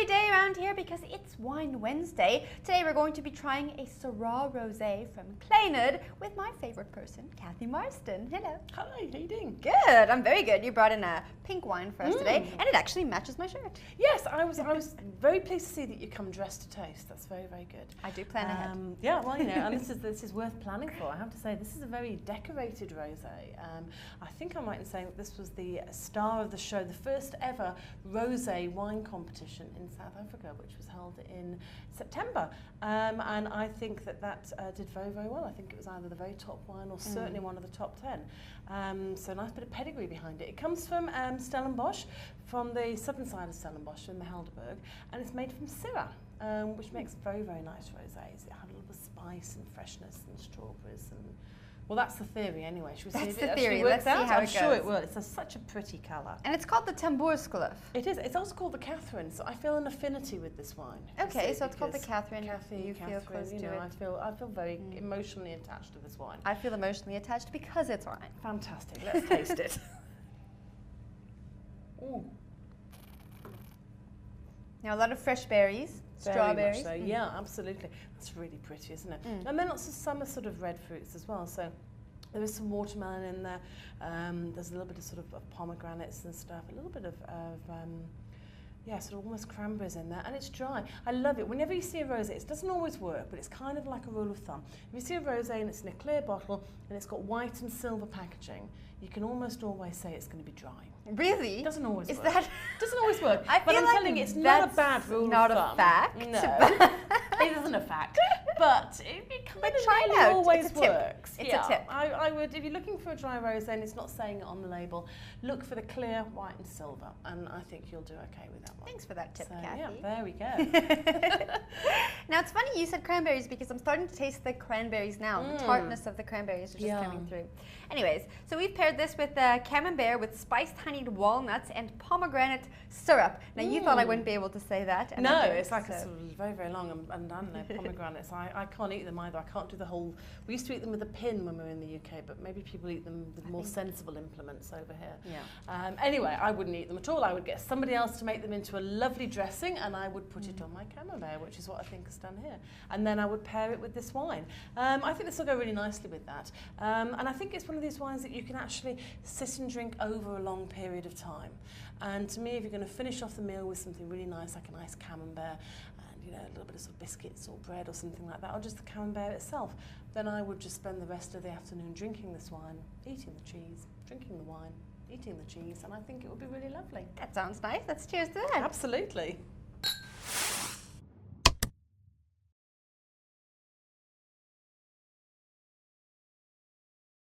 lovely day around here because it's Wine Wednesday. Today we're going to be trying a Syrah Rosé from Clonard with my favorite person, Kathy Marston. Hello. Hi, how you doing? Good, I'm very good. You brought in a pink wine for us today, and it actually matches my shirt. Yes, I was very pleased to see that you come dressed to taste. That's very, very good. I do plan ahead. Yeah, well, you know, and this is worth planning for. I have to say, this is a very decorated rosé. I think I'm right in saying that this was the star of the show, the first ever rosé wine competition in South Africa, which was held in September. And I think that did very, very well. I think it was either the very top wine or certainly one of the top 10. So a nice bit of pedigree behind it. It comes from Stellenbosch, from the southern side of Stellenbosch in the Helderberg, and it's made from Syrah, which makes very, very nice rosés. It had a little bit of spice and freshness and strawberries and... Well, that's the theory anyway. Should we see if it actually works out? I'm sure it will. It's such a pretty colour. And it's called the Tamboerskloof. It is. It's also called the Catherine, so I feel an affinity with this wine. Okay, so it's called the Catherine. Kathy, you feel close to it. I feel very emotionally attached to this wine. I feel emotionally attached because it's wine. Fantastic. Let's taste it. Ooh. Now a lot of fresh berries. Strawberries. So. Yeah, absolutely. That's really pretty, isn't it? And then lots of summer sort of red fruits as well. So there is some watermelon in there. There's a little bit of sort of pomegranates and stuff. A little bit of yeah, sort of almost cranberries in there, and it's dry. I love it. Whenever you see a rosé, it doesn't always work, but it's kind of like a rule of thumb. If you see a rosé and it's in a clear bottle and it's got white and silver packaging, you can almost always say it's going to be dry. Really? It doesn't always work. That doesn't always work. I feel but I'm like telling you, it's not a bad rule of thumb. Not a fact. No, it isn't a fact. But it kind of always works. It's a tip. I would, if you're looking for a dry rosé and it's not saying it on the label, look for the clear, white and silver, and I think you'll do okay with that one. Thanks for that tip, so, Kathy. Yeah, there we go. Now it's funny you said cranberries because I'm starting to taste the cranberries now. The tartness of the cranberries are just coming through. Anyways, so we've paired this with camembert with spiced honeyed walnuts and pomegranate syrup. Now you thought I wouldn't be able to say that. And no, it's like a sort of very, very long and I don't know, pomegranates. I can't eat them either. I can't do the whole... We used to eat them with a pin when we were in the UK, but maybe people eat them with more sensible implements over here. Yeah. Anyway, I wouldn't eat them at all. I would get somebody else to make them into a lovely dressing and I would put it on my camembert, which is what I think is done here. And then I would pair it with this wine. I think this will go really nicely with that. And I think it's one of these wines that you can actually sit and drink over a long period of time. And to me, if you're going to finish off the meal with something really nice, like a nice camembert, and you know, a little bit of sort of biscuits or bread or something like that, or just the camembert itself, then I would just spend the rest of the afternoon drinking this wine, eating the cheese, drinking the wine, eating the cheese, and I think it would be really lovely. That sounds nice. Let's cheers to that. Absolutely.